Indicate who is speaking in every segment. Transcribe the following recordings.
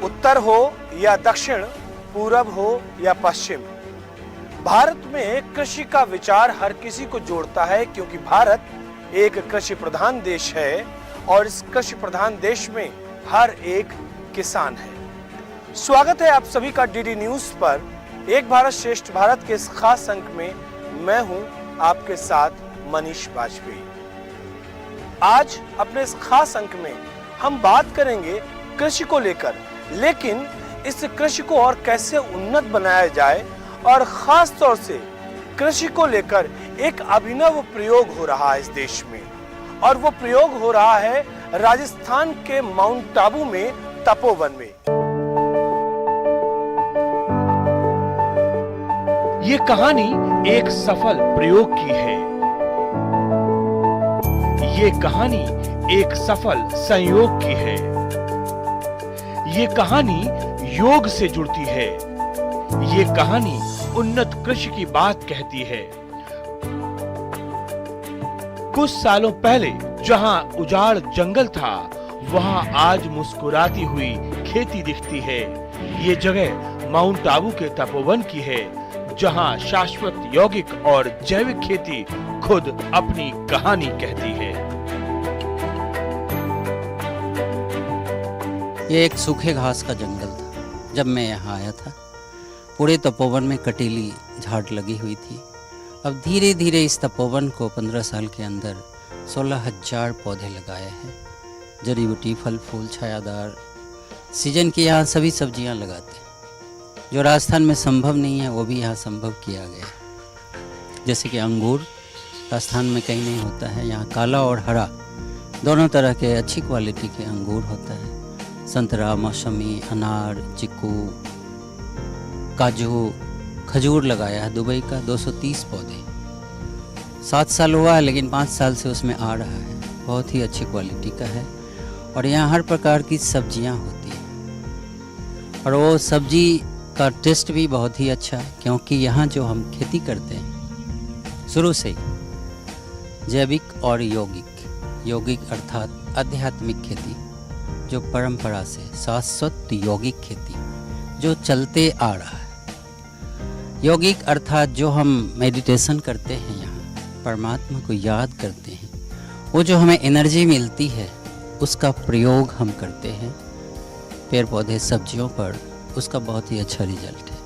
Speaker 1: उत्तर हो या दक्षिण, पूरब हो या पश्चिम, भारत में कृषि का विचार हर किसी को जोड़ता है, क्योंकि भारत एक कृषि प्रधान देश है और इस कृषि प्रधान देश में हर एक किसान है। स्वागत है आप सभी का डीडी न्यूज पर। एक भारत श्रेष्ठ भारत के इस खास अंक में मैं हूं आपके साथ मनीष वाजपेयी। आज अपने इस खास अंक में हम बात करेंगे कृषि को लेकर, लेकिन इस कृषि को और कैसे उन्नत बनाया जाए, और खास तौर से कृषि को लेकर एक अभिनव प्रयोग हो रहा है इस देश में, और वो प्रयोग हो रहा है राजस्थान के माउंट आबू में तपोवन में। ये कहानी एक सफल प्रयोग की है। ये कहानी एक सफल संयोग की है। ये कहानी योग से जुड़ती है। ये कहानी उन्नत कृषि की बात कहती है। कुछ सालों पहले जहां उजाड़ जंगल था, वहां आज मुस्कुराती हुई खेती दिखती है। ये जगह माउंट आबू के तपोवन की है, जहां शाश्वत यौगिक और जैविक खेती खुद अपनी कहानी कहती है।
Speaker 2: ये एक सूखे घास का जंगल था जब मैं यहाँ आया था। पूरे तपोवन में कटीली झाड़ लगी हुई थी। अब धीरे धीरे इस तपोवन को 15 साल के अंदर 16,000 पौधे लगाए हैं। जड़ी बूटी, फल फूल, छायादार, सीजन की यहाँ सभी सब्जियाँ लगाते हैं। जो राजस्थान में संभव नहीं है वो भी यहाँ संभव किया गया है। जैसे कि अंगूर राजस्थान में कहीं नहीं होता है, यहाँ काला और हरा दोनों तरह के अच्छी क्वालिटी के अंगूर होता है। संतरा, मौसमी, अनार, चिक्कू, काजू, खजूर लगाया है दुबई का 230 पौधे। 7 साल हुआ है, लेकिन 5 साल से उसमें आ रहा है। बहुत ही अच्छी क्वालिटी का है और यहाँ हर प्रकार की सब्जियाँ होती हैं, और वो सब्जी का टेस्ट भी बहुत ही अच्छा है, क्योंकि यहाँ जो हम खेती करते हैं शुरू से ही जैविक और यौगिक अर्थात आध्यात्मिक खेती, जो परंपरा से शाश्वत यौगिक खेती जो चलते आ रहा है। यौगिक अर्थात जो हम मेडिटेशन करते हैं, यहाँ परमात्मा को याद करते हैं, वो जो हमें एनर्जी मिलती है उसका प्रयोग हम करते हैं पेड़ पौधे सब्जियों पर। उसका बहुत ही अच्छा रिजल्ट है।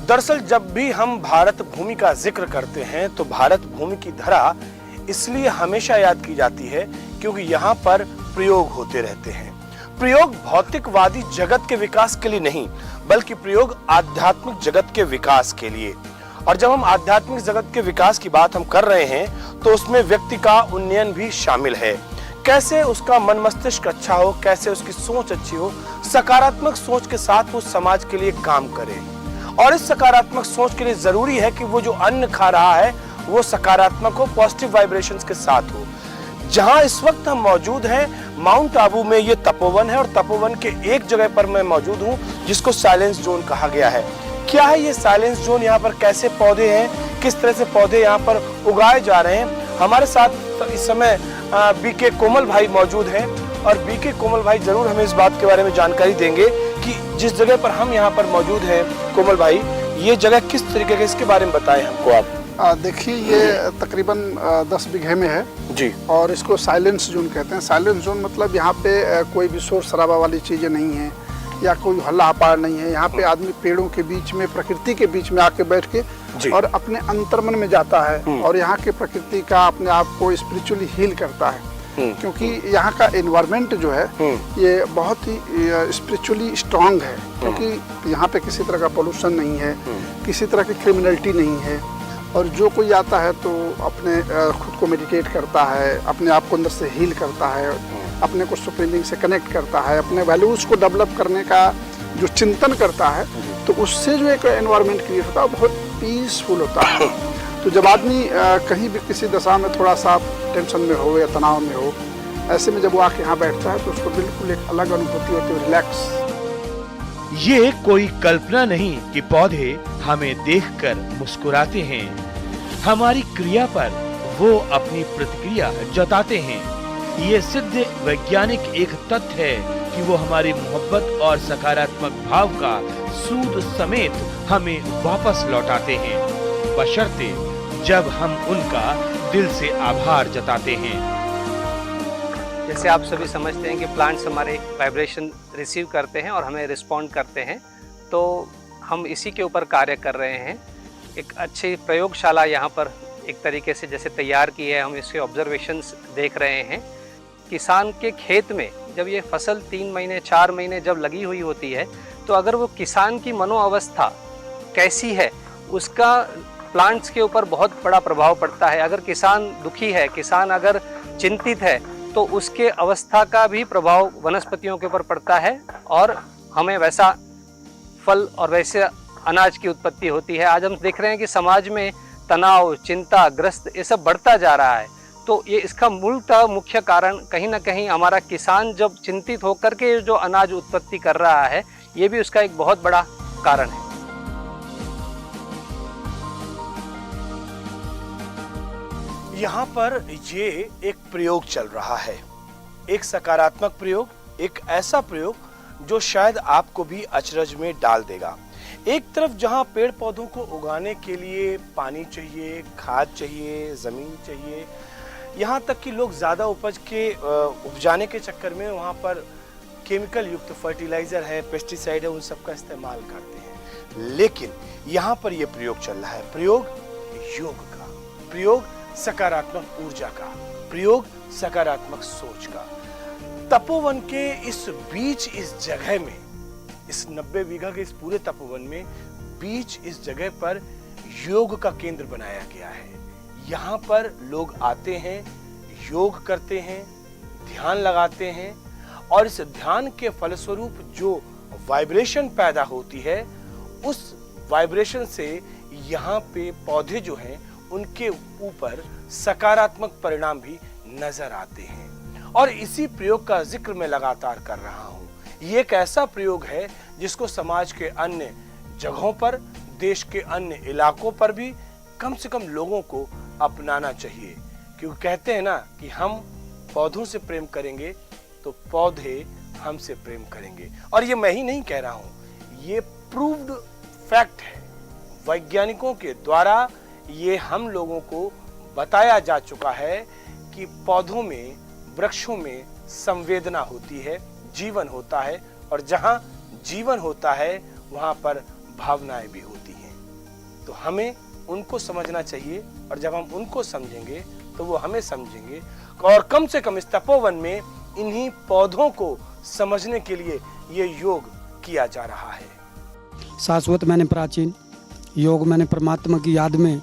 Speaker 1: दरअसल जब भी हम भारत भूमि का जिक्र करते हैं तो भारत भूमि की धरा इसलिए हमेशा याद की जाती है क्योंकि यहाँ पर प्रयोग होते रहते हैं। प्रयोग भौतिकवादी जगत के विकास के लिए नहीं, बल्कि प्रयोग आध्यात्मिक जगत के विकास के लिए। और जब हम आध्यात्मिक जगत के विकास की बात हम कर रहे हैं तो उसमें व्यक्ति का उन्नयन भी शामिल है। कैसे उसका मन मस्तिष्क अच्छा हो, कैसे उसकी सोच अच्छी हो, सकारात्मक सोच के साथ वो समाज के लिए काम करे। और इस सकारात्मक सोच के लिए जरूरी है कि वो जो अन्न खा रहा है वो सकारात्मक हो, पॉजिटिव वाइब्रेशंस के साथ हो। जहां इस वक्त हम मौजूद हैं माउंट आबू में, ये तपोवन है, और तपोवन के एक जगह पर मैं मौजूद हूं जिसको साइलेंस जोन कहा गया है। क्या है ये साइलेंस जोन, यहाँ पर कैसे पौधे हैं, किस तरह से पौधे यहाँ पर उगाए जा रहे हैं। हमारे साथ इस समय बीके कोमल भाई मौजूद हैं, और बीके कोमल भाई जरूर हमें इस बात के बारे में जानकारी देंगे कि जिस जगह पर हम यहाँ पर मौजूद हैं, कोमल भाई ये जगह किस तरीके के, इसके बारे में बताएं हमको आप।
Speaker 3: देखिए, ये तकरीबन 10 बीघे में है
Speaker 1: जी, और
Speaker 3: इसको साइलेंस जोन कहते हैं। साइलेंस जोन मतलब यहाँ पे कोई भी शोर शराबा वाली चीजें नहीं है, या कोई हल्ला हपार नहीं है। यहाँ पे आदमी पेड़ों के बीच में, प्रकृति के बीच में आके बैठ के और अपने अंतर्मन में जाता है, और यहाँ के प्रकृति का अपने आप को स्पिरिचुअली हील करता है। क्योंकि यहाँ का एनवायरनमेंट जो है ये बहुत ही स्पिरिचुअली स्ट्रांग है, क्योंकि यहाँ पे किसी तरह का पोल्यूशन नहीं है, किसी तरह की क्रिमिनलिटी नहीं है। और जो कोई आता है तो अपने खुद को मेडिटेट करता है, अपने आप को अंदर से हील करता है, अपने को सुप्रीम बीइंग से कनेक्ट करता है, अपने वैल्यूज को डेवलप करने का जो चिंतन करता है, तो उससे जो एक एनवायरनमेंट क्रिएट होता है वो बहुत पीसफुल होता है। तो जब आदमी कहीं भी किसी दशा में थोड़ा सा टेंशन में हो या तनाव में हो, ऐसे में जब वो आके यहाँ बैठता है तो उसको बिल्कुल एक अलग अनुभूति होती है, रिलैक्स।
Speaker 1: ये कोई कल्पना नहीं कि पौधे हमें देखकर मुस्कुराते हैं। हमारी क्रिया पर
Speaker 4: वो अपनी प्रतिक्रिया जताते हैं। ये सिद्ध वैज्ञानिक एक तथ्य है कि वो हमारी मोहब्बत और सकारात्मक भाव का सूद समेत हमें वापस लौटाते हैं, बशर्ते जब हम उनका दिल से आभार जताते हैं।
Speaker 5: जैसे आप सभी समझते हैं कि प्लांट्स हमारे वाइब्रेशन रिसीव करते हैं और हमें रिस्पॉन्ड करते हैं, तो हम इसी के ऊपर कार्य कर रहे हैं। एक अच्छी प्रयोगशाला यहाँ पर एक तरीके से जैसे तैयार की है, हम इसके ऑब्जर्वेशंस देख रहे हैं। किसान के खेत में जब ये फसल 3 महीने 4 महीने जब लगी हुई होती है, तो अगर वो किसान की मनोअवस्था कैसी है उसका प्लांट्स के ऊपर बहुत बड़ा प्रभाव पड़ता है। अगर किसान दुखी है, किसान अगर चिंतित है, तो उसके अवस्था का भी प्रभाव वनस्पतियों के ऊपर पड़ता है और हमें वैसा फल और वैसे अनाज की उत्पत्ति होती है। आज हम देख रहे हैं कि समाज में तनाव, चिंता, ग्रस्त ये सब बढ़ता जा रहा है। तो ये इसका मूलतः मुख्य कारण कहीं ना कहीं हमारा किसान जब चिंतित होकर के जो अनाज उत्पत्ति कर रहा है, ये भी उसका एक बहुत बड़ा कारण है।
Speaker 1: यहाँ पर ये एक प्रयोग चल रहा है, एक सकारात्मक प्रयोग, एक ऐसा प्रयोग जो शायद आपको भी अचरज में डाल देगा। एक तरफ जहाँ पेड़ पौधों को उगाने के लिए पानी चाहिए, खाद चाहिए, जमीन चाहिए, यहाँ तक कि लोग ज़्यादा उपज के उपजाने के चक्कर में वहाँ पर केमिकल युक्त फर्टिलाइज़र है, पेस्टिसाइड है, उन सब का इस्तेमाल करते हैं। लेकिन यहाँ पर यह प्रयोग चल रहा है, प्रयोग योग का, प्रयोग सकारात्मक ऊर्जा का, प्रयोग सकारात्मक सोच का। तपोवन के इस बीच, इस जगह में, इस 90 बीघा के इस पूरे तपोवन में बीच इस जगह पर योग का केंद्र बनाया गया है। यहाँ पर लोग आते हैं, योग करते हैं, ध्यान लगाते हैं और इस ध्यान के फलस्वरूप जो वाइब्रेशन पैदा होती है, उस वाइब्रेशन से यहाँ पे पौधे जो हैं उनके ऊपर सकारात्मक परिणाम भी नजर आते हैं। और इसी प्रयोग का जिक्र मैं लगातार कर रहा हूँ। ये एक ऐसा प्रयोग है जिसको समाज के अन्य जगहों पर, देश के अन्य इलाकों पर भी कम से कम लोगों को अपनाना चाहिए, क्योंकि कहते हैं ना कि हम पौधों से प्रेम करेंगे तो पौधे हमसे प्रेम करेंगे। और ये मैं ही नहीं कह रहा हूँ, ये प्रूव्ड फैक्ट है। वैज्ञानिकों के द्वारा ये हम लोगों को बताया जा चुका है कि पौधों में, वृक्षों में संवेदना होती है, जीवन होता है, और जहाँ जीवन होता है वहाँ पर भावनाएं भी होती हैं। तो हमें उनको समझना चाहिए, और जब हम उनको समझेंगे तो वो हमें समझेंगे। और कम से कम इस तपोवन में इन्हीं पौधों को समझने के लिए ये योग किया जा रहा है।
Speaker 6: शाश्वत मैंने प्राचीन, योग मैंने परमात्मा की याद में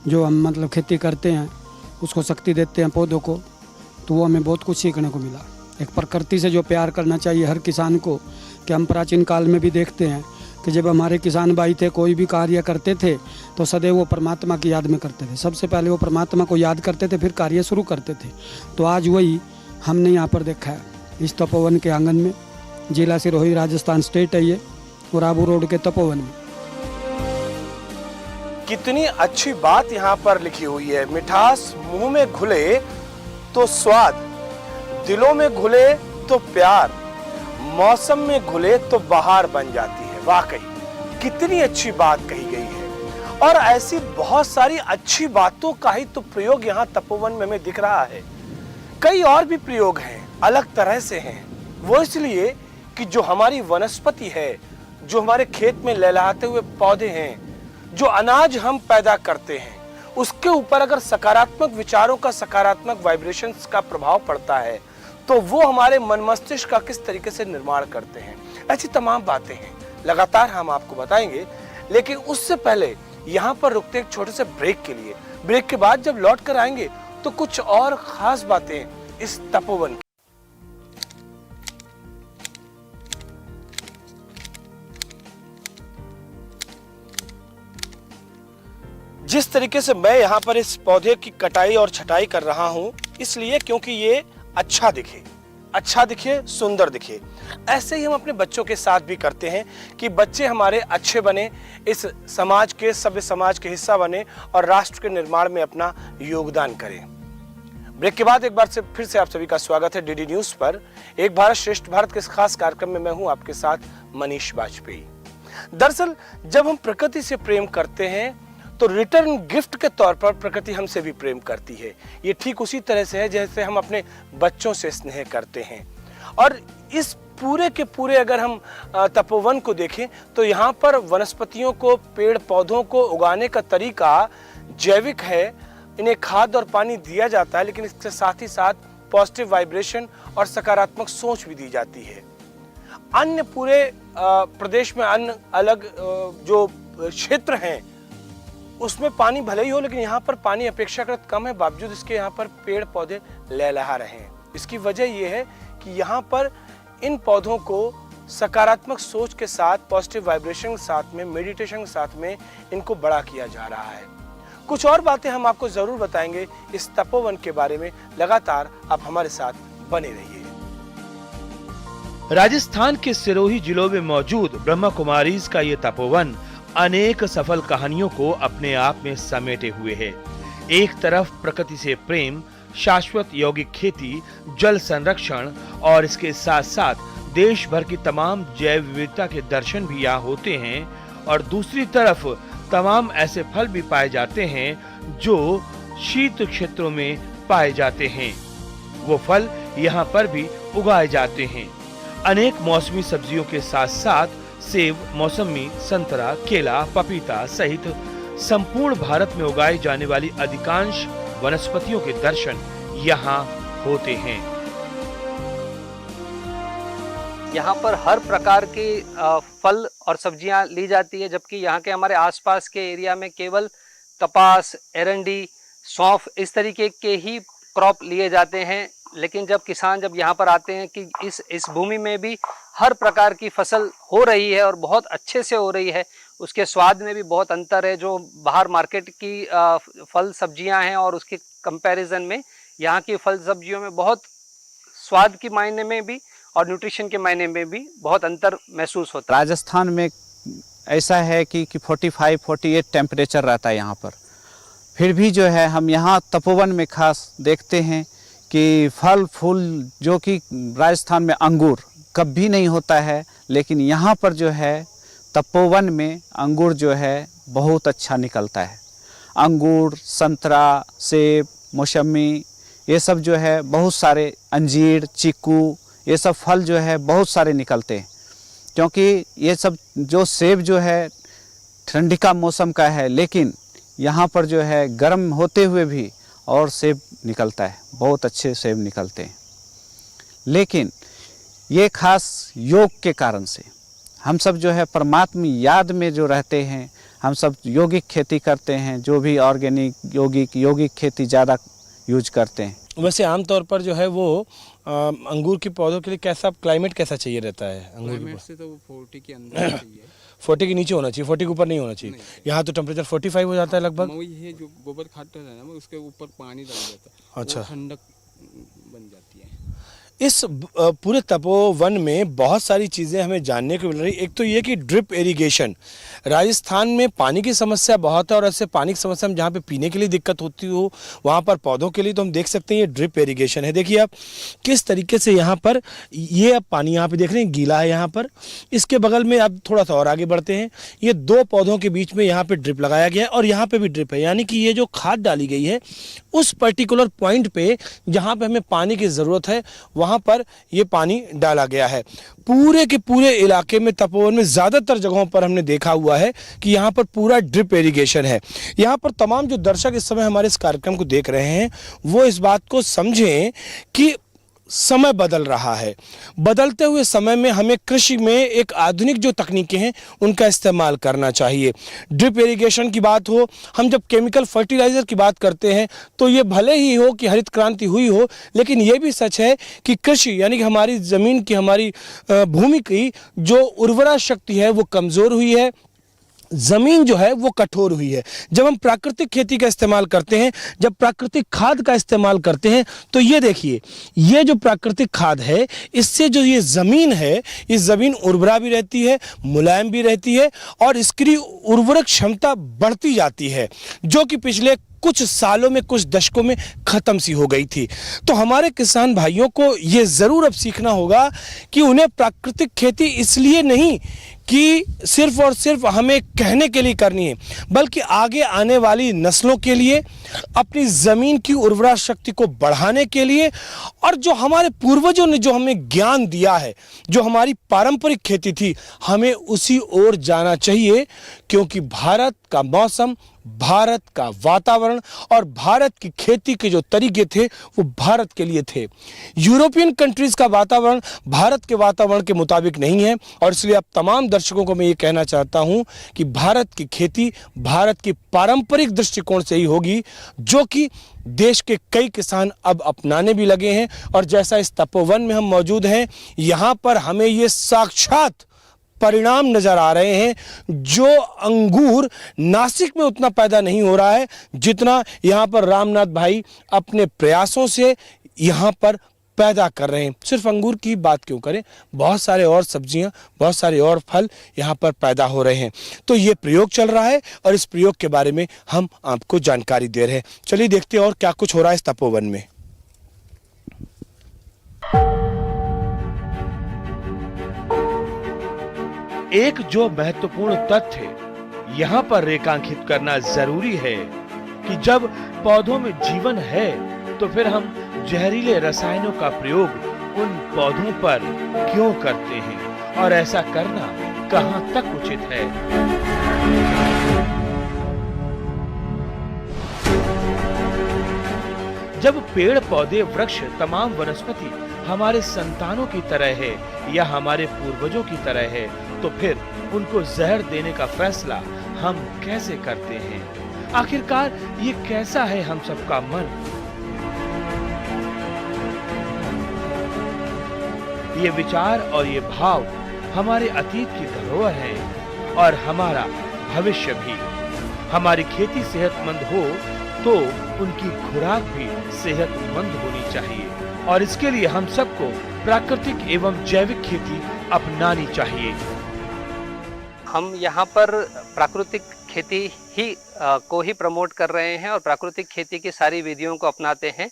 Speaker 6: जो हम मतलब खेती करते हैं उसको शक्ति देते हैं पौधों को, तो वो हमें बहुत कुछ सीखने को मिला। एक प्रकृति से जो प्यार करना चाहिए हर किसान को, कि हम प्राचीन काल में भी देखते हैं कि जब हमारे किसान भाई थे, कोई भी कार्य करते थे तो सदैव वो परमात्मा की याद में करते थे। सबसे पहले वो परमात्मा को याद करते थे, फिर कार्य शुरू करते थे। तो आज वही हमने यहाँ पर देखा है, इस तपोवन के आंगन में। जिला सिरोही, राजस्थान स्टेट है ये, और आबू रोड के तपोवन में।
Speaker 1: कितनी अच्छी बात यहाँ पर लिखी हुई है। मिठास मुंह में घुले तो स्वाद, दिलों में घुले तो प्यार, मौसम में घुले तो बहार बन जाती है। वाकई कितनी अच्छी बात कही गई है। और ऐसी बहुत सारी अच्छी बातों का ही तो प्रयोग यहाँ तपोवन में हमें दिख रहा है। कई और भी प्रयोग हैं, अलग तरह से हैं। वो इसलिए कि जो हमारी वनस्पति है, जो हमारे खेत में लहलहाते हुए पौधे हैं, जो अनाज हम पैदा करते हैं, उसके ऊपर अगर सकारात्मक विचारों का, सकारात्मक वाइब्रेशंस का प्रभाव पड़ता है, तो वो हमारे मन मस्तिष्क का किस तरीके से निर्माण करते हैं। ऐसी तमाम बातें हैं, लगातार हम आपको बताएंगे। लेकिन उससे पहले यहाँ पर रुकते एक छोटे से ब्रेक के लिए। ब्रेक के बाद जब लौट कर आएंगे तो कुछ और खास बातें इस तपोवन। जिस तरीके से मैं यहाँ पर इस पौधे की कटाई और छटाई कर रहा हूँ, इसलिए क्योंकि ये अच्छा दिखे, अच्छा दिखे, सुंदर दिखे। ऐसे ही हम अपने बच्चों के साथ भी करते हैं कि बच्चे हमारे अच्छे बने, इस समाज के, सभ्य समाज के हिस्सा बने और राष्ट्र के निर्माण में अपना योगदान करें। ब्रेक के बाद एक बार से फिर से आप सभी का स्वागत है डीडी न्यूज पर। एक भारत श्रेष्ठ भारत के इस खास कार्यक्रम में मैं हूं आपके साथ मनीष वाजपेयी। दरअसल जब हम प्रकृति से प्रेम करते हैं तो रिटर्न गिफ्ट के तौर पर प्रकृति हमसे भी प्रेम करती है। ये ठीक उसी तरह से है जैसे हम अपने बच्चों से स्नेह करते हैं। और इस पूरे के पूरे अगर हम तपोवन को देखें तो यहाँ पर वनस्पतियों को, पेड़ पौधों को उगाने का तरीका जैविक है। इन्हें खाद और पानी दिया जाता है, लेकिन इसके साथ ही साथ पॉजिटिव वाइब्रेशन और सकारात्मक सोच भी दी जाती है। अन्य पूरे प्रदेश में अन्य अलग जो क्षेत्र हैं उसमें पानी भले ही हो, लेकिन यहाँ पर पानी अपेक्षाकृत कम है, बावजूद इसके यहाँ पर पेड़ पौधे लहलहा रहे हैं। इसकी वजह यह है कि यहाँ पर इन पौधों को सकारात्मक सोच के साथ, पॉजिटिव वाइब्रेशन के साथ में, मेडिटेशन के साथ में इनको बड़ा किया जा रहा है। कुछ और बातें हम आपको जरूर बताएंगे इस तपोवन के बारे में। लगातार आप हमारे साथ बने रहिए।
Speaker 4: राजस्थान के सिरोही जिलों में मौजूद ब्रह्मा कुमारीज का ये तपोवन अनेक सफल कहानियों को अपने आप में समेटे हुए है। एक तरफ प्रकृति से प्रेम, शाश्वत यौगिक खेती, जल संरक्षण और इसके साथ साथ देश भर की तमाम जैव विविधता के दर्शन भी यहाँ होते हैं, और दूसरी तरफ तमाम ऐसे फल भी पाए जाते हैं जो शीत क्षेत्रों में पाए जाते हैं। वो फल यहाँ पर भी उगाए जाते हैं। अनेक मौसमी सब्जियों के साथ साथ सेब, मौसमी, संतरा, केला, पपीता सहित संपूर्ण भारत में उगाई जाने वाली अधिकांश वनस्पतियों के दर्शन यहाँ होते हैं।
Speaker 5: यहाँ पर हर प्रकार के फल और सब्जियाँ ली जाती है, जबकि यहाँ के हमारे आसपास के एरिया में केवल कपास, एरंडी, सौंफ इस तरीके के ही क्रॉप लिए जाते हैं। लेकिन जब किसान यहाँ पर आते हैं कि इस भूमि में भी हर प्रकार की फसल हो रही है और बहुत अच्छे से हो रही है, उसके स्वाद में भी बहुत अंतर है। जो बाहर मार्केट की फल सब्जियां हैं और उसके कंपैरिजन में यहाँ की फल सब्जियों में बहुत स्वाद के मायने में भी और न्यूट्रिशन के मायने में भी बहुत अंतर महसूस होता है।
Speaker 7: राजस्थान में ऐसा है कि 45-48 टेम्परेचर रहता है यहाँ पर, फिर भी जो है हम यहाँ तपोवन में खास देखते हैं कि फल फूल, जो कि राजस्थान में अंगूर कभी नहीं होता है, लेकिन यहाँ पर जो है तपोवन में अंगूर जो है बहुत अच्छा निकलता है। अंगूर, संतरा, सेब, मौसमी, ये सब जो है बहुत सारे, अंजीर, चीकू, ये सब फल जो है बहुत सारे निकलते हैं। क्योंकि ये सब जो सेब जो है ठंडी का मौसम का है, लेकिन यहाँ पर जो है गर्म होते हुए भी और सेब निकलता है, बहुत अच्छे सेब निकलते हैं। लेकिन ये खास योग के कारण से हम सब जो है परमात्मा याद में जो रहते हैं, हम सब यौगिक खेती करते हैं, जो भी ऑर्गेनिक यौगिक खेती ज़्यादा यूज करते हैं।
Speaker 1: वैसे आमतौर पर जो है वो अंगूर के पौधों के लिए कैसा क्लाइमेट कैसा चाहिए रहता है? अंगूर के
Speaker 8: से तो वो 40 के अंदर चाहिए।
Speaker 1: 40 के नीचे होना चाहिए, 40 के ऊपर नहीं होना चाहिए। यहाँ तो टेम्परेचर 45 हो जाता है लगभग।
Speaker 8: वही है जो गोबर खाद है ना, उसके ऊपर पानी डाल जाता है,
Speaker 1: अच्छा,
Speaker 8: ठंडक बन जाती है।
Speaker 1: इस पूरे तपोवन में बहुत सारी चीज़ें हमें जानने को मिल रही। एक तो ये कि ड्रिप इरिगेशन, राजस्थान में पानी की समस्या बहुत है, और ऐसे पानी की समस्या में जहाँ पे पीने के लिए दिक्कत होती हो, वहाँ पर पौधों के लिए तो हम देख सकते हैं ये ड्रिप इरिगेशन है। देखिए आप किस तरीके से यहाँ पर ये अब पानी यहाँ पे देख रहे हैं गीला है यहाँ पर। इसके बगल में अब थोड़ा सा और आगे बढ़ते हैं, ये 2 पौधों के बीच में यहाँ पर ड्रिप लगाया गया है और यहाँ पर भी ड्रिप है। यानी कि ये जो खाद डाली गई है उस पर्टिकुलर पॉइंट पे जहाँ पर हमें पानी की ज़रूरत है, वहाँ पर ये पानी डाला गया है। पूरे के पूरे इलाके में, तपोवन में ज़्यादातर जगहों पर हमने देखा हुआ है कि यहाँ पर पूरा ड्रिप इरिगेशन है। यहाँ पर तमाम जो दर्शक इस समय हमारे इस कार्यक्रम को देख रहे हैं वो इस बात को समझें कि समय बदल रहा है। बदलते हुए समय में हमें कृषि में एक आधुनिक जो तकनीकें हैं उनका इस्तेमाल करना चाहिए। ड्रिप इरिगेशन की बात हो, हम जब केमिकल फर्टिलाइज़र की बात करते हैं तो ये भले ही हो कि हरित क्रांति हुई हो, लेकिन ये भी सच है कि कृषि यानी कि हमारी ज़मीन की, हमारी भूमि की जो उर्वरा शक्ति है वो कमज़ोर हुई है। जमीन जो है वो कठोर हुई है। जब हम प्राकृतिक खेती का इस्तेमाल करते हैं, जब प्राकृतिक खाद का इस्तेमाल करते हैं, तो ये देखिए, ये जो प्राकृतिक खाद है, इससे जो ये जमीन है, ये जमीन उर्वरा भी रहती है, मुलायम भी रहती है और इसकी उर्वरक क्षमता बढ़ती जाती है, जो कि पिछले कुछ सालों में, कुछ दशकों में खत्म सी हो गई थी। तो हमारे किसान भाइयों को ये जरूर अब सीखना होगा कि उन्हें प्राकृतिक खेती इसलिए नहीं कि सिर्फ और सिर्फ हमें कहने के लिए करनी है, बल्कि आगे आने वाली नस्लों के लिए, अपनी ज़मीन की उर्वरा शक्ति को बढ़ाने के लिए, और जो हमारे पूर्वजों ने जो हमें ज्ञान दिया है, जो हमारी पारंपरिक खेती थी, हमें उसी ओर जाना चाहिए। क्योंकि भारत का मौसम, भारत का वातावरण और भारत की खेती के जो तरीके थे वो भारत के लिए थे। यूरोपियन कंट्रीज का वातावरण भारत के वातावरण के मुताबिक नहीं है, और इसलिए अब तमाम दर्शकों को मैं ये कहना चाहता हूं कि भारत की खेती भारत की पारंपरिक दृष्टिकोण से ही होगी, जो कि देश के कई किसान अब अपनाने भी लगे हैं। और जैसा इस तपोवन में हम मौजूद हैं, यहाँ पर हमें ये साक्षात परिणाम नजर आ रहे हैं। जो अंगूर नासिक में उतना पैदा नहीं हो रहा है जितना यहाँ पर रामनाथ भाई अपने प्रयासों से यहाँ पर पैदा कर रहे हैं। सिर्फ अंगूर की बात क्यों करें, बहुत सारे और सब्जियां, बहुत सारे और फल यहाँ पर पैदा हो रहे हैं। तो ये प्रयोग चल रहा है और इस प्रयोग के बारे में हम आपको जानकारी दे रहे हैं। चलिए देखते हैं और क्या कुछ हो रहा है इस तपोवन में।
Speaker 4: एक जो महत्वपूर्ण तथ्य यहाँ पर रेखांकित करना जरूरी है कि जब पौधों में जीवन है तो फिर हम जहरीले रसायनों का प्रयोग उन पौधों पर क्यों करते हैं और ऐसा करना कहां तक उचित है। जब पेड़ पौधे वृक्ष तमाम वनस्पति हमारे संतानों की तरह है या हमारे पूर्वजों की तरह है, तो फिर उनको जहर देने का फैसला हम कैसे करते हैं? आखिरकार ये कैसा है हम सबका मन? ये विचार और ये भाव हमारे अतीत की धरोहर है और हमारा भविष्य भी। हमारी खेती सेहतमंद हो तो उनकी खुराक भी सेहतमंद होनी चाहिए, और इसके लिए हम सबको प्राकृतिक एवं जैविक खेती अपनानी चाहिए।
Speaker 5: हम यहाँ पर प्राकृतिक खेती को ही प्रमोट कर रहे हैं और प्राकृतिक खेती की सारी विधियों को अपनाते हैं।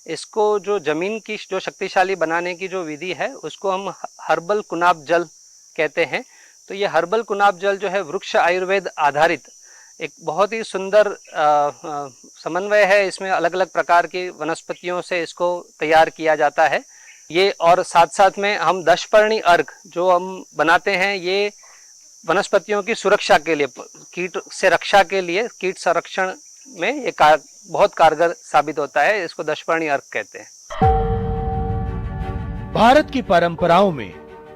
Speaker 5: इसको जो जमीन की जो शक्तिशाली बनाने की जो विधि है उसको हम हर्बल कुनाब जल कहते हैं। तो ये हर्बल कुनाब जल जो है वृक्ष आयुर्वेद आधारित एक बहुत ही सुंदर समन्वय है। इसमें अलग अलग प्रकार की वनस्पतियों से इसको तैयार किया जाता है ये, और साथ साथ में हम दशपर्णी अर्घ जो हम बनाते हैं ये वनस्पतियों की सुरक्षा के लिए, कीट से रक्षा के लिए, कीट संरक्षण में ये बहुत कारगर साबित होता है। इसको दशपर्णी अर्घ कहते हैं।
Speaker 4: भारत की परंपराओं में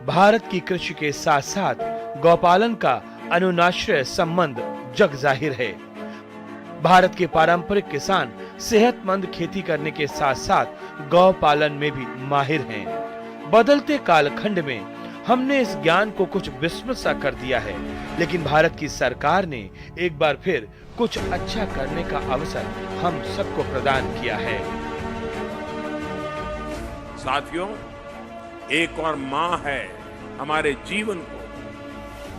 Speaker 4: भारत की कृषि के साथ साथ गौपालन का अनुनाश्रय संबंध जग जाहिर है। भारत के पारंपरिक किसान सेहतमंद खेती करने के साथ साथ गौ पालन में भी माहिर हैं। बदलते कालखंड में हमने इस ज्ञान को कुछ विस्मृत सा कर दिया है, लेकिन भारत की सरकार ने एक बार फिर कुछ अच्छा करने का अवसर हम सबको प्रदान किया है।
Speaker 9: साथियों, एक और माँ है हमारे जीवन को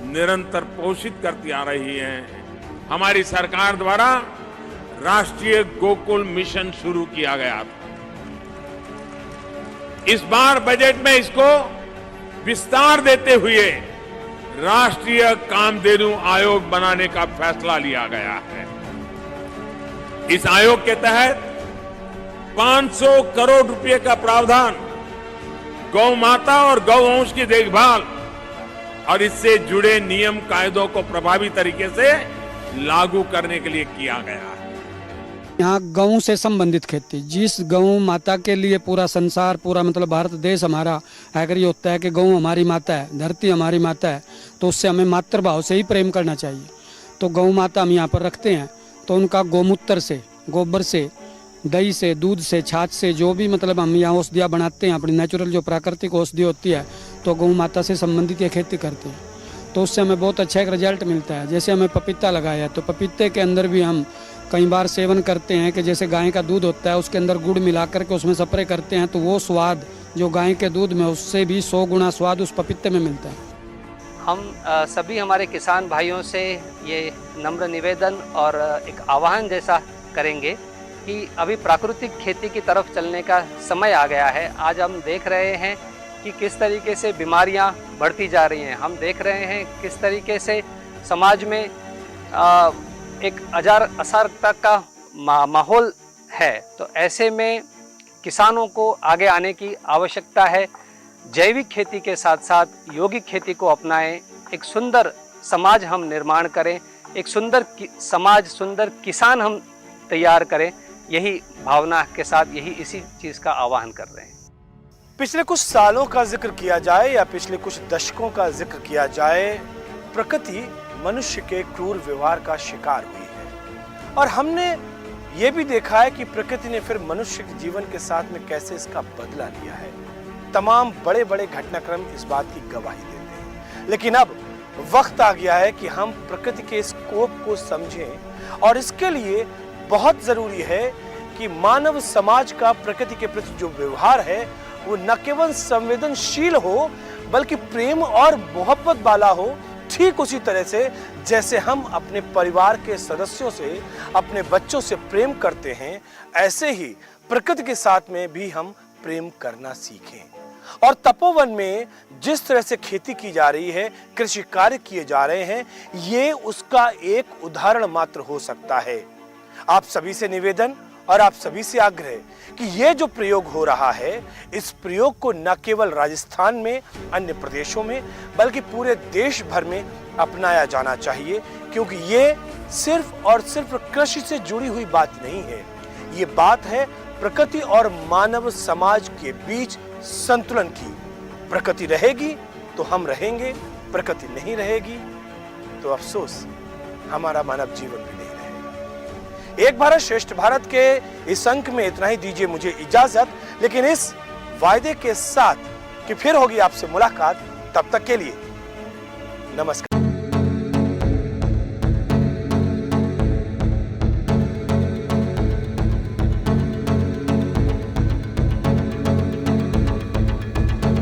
Speaker 9: निरंतर पोषित करती आ रही है। हमारी सरकार द्वारा राष्ट्रीय गोकुल मिशन शुरू किया गया था। इस बार बजट में इसको विस्तार देते हुए राष्ट्रीय कामधेनु आयोग बनाने का फैसला लिया गया है। इस आयोग के तहत 500 करोड़ रुपए का प्रावधान गौ माता और गौवंश की देखभाल और इससे जुड़े नियम कायदों को प्रभावी तरीके से लागू करने के लिए किया गया है।
Speaker 6: यहाँ गऊ से संबंधित खेती, जिस गऊ माता के लिए पूरा संसार, पूरा मतलब भारत देश हमारा अगर ये होता है कि गऊ हमारी माता है, धरती हमारी माता है, तो उससे हमें मातृभाव से ही प्रेम करना चाहिए। तो गऊ माता हम यहाँ पर रखते हैं, तो उनका गोमूत्र से, गोबर से, दही से, दूध से, छाछ से, जो भी मतलब हम यहाँ औषधियाँ बनाते हैं, अपनी नेचुरल जो प्राकृतिक औषधि होती है, तो गौ माता से संबंधित ये खेती करते हैं। तो उससे हमें बहुत अच्छा एक रिजल्ट मिलता है। जैसे हमें पपीता लगाया है तो पपीते के अंदर भी हम कई बार सेवन करते हैं कि जैसे गाय का दूध होता है उसके अंदर गुड़ मिला करके उसमें स्प्रे करते हैं, तो वो स्वाद जो गाय के दूध में उससे भी 100 गुना स्वाद उस पपीते में मिलता है।
Speaker 5: हम सभी हमारे किसान भाइयों से ये नम्र निवेदन और एक आह्वान जैसा करेंगे कि अभी प्राकृतिक खेती की तरफ चलने का समय आ गया है। आज हम देख रहे हैं कि किस तरीके से बीमारियां बढ़ती जा रही हैं। हम देख रहे हैं किस तरीके से समाज में एक अराजकता का माहौल है। तो ऐसे में किसानों को आगे आने की आवश्यकता है। जैविक खेती के साथ साथ यौगिक खेती को अपनाएं। एक सुंदर समाज हम निर्माण करें, एक सुंदर समाज, सुंदर किसान हम तैयार करें। यही भावना के साथ इसी चीज़ का आह्वान कर रहे हैं।
Speaker 1: पिछले कुछ सालों का जिक्र किया जाए या पिछले कुछ दशकों का जिक्र किया जाए, प्रकृति मनुष्य के क्रूर व्यवहार का शिकार हुई है और हमने ये भी देखा है कि प्रकृति ने फिर मनुष्य के जीवन के साथ में कैसे इसका बदला लिया है। तमाम बड़े बड़े घटनाक्रम इस बात की गवाही देते हैं। लेकिन अब वक्त आ गया है कि हम प्रकृति के स्कोप को समझें और इसके लिए बहुत जरूरी है कि मानव समाज का प्रकृति के प्रति जो व्यवहार है वो न केवल संवेदनशील हो बल्कि प्रेम और मोहब्बत वाला हो। ठीक उसी तरह से जैसे हम अपने परिवार के सदस्यों से, अपने बच्चों से प्रेम करते हैं, ऐसे ही प्रकृति के साथ में भी हम प्रेम करना सीखें। और तपोवन में जिस तरह से खेती की जा रही है, कृषि कार्य किए जा रहे हैं, ये उसका एक उदाहरण मात्र हो सकता है। आप सभी से निवेदन और आप सभी से आग्रह कि ये जो प्रयोग हो रहा है, इस प्रयोग को न केवल राजस्थान में, अन्य प्रदेशों में, बल्कि पूरे देश भर में अपनाया जाना चाहिए, क्योंकि ये सिर्फ और सिर्फ कृषि से जुड़ी हुई बात नहीं है। ये बात है प्रकृति और मानव समाज के बीच संतुलन की। प्रकृति रहेगी तो हम रहेंगे, प्रकृति नहीं रहेगी तो अफसोस हमारा मानव जीवन भी नहीं रहेगा। एक भारत श्रेष्ठ भारत के इस अंक में इतना ही। दीजिए मुझे इजाजत, लेकिन इस वायदे के साथ कि फिर होगी आपसे मुलाकात। तब तक के लिए नमस्कार।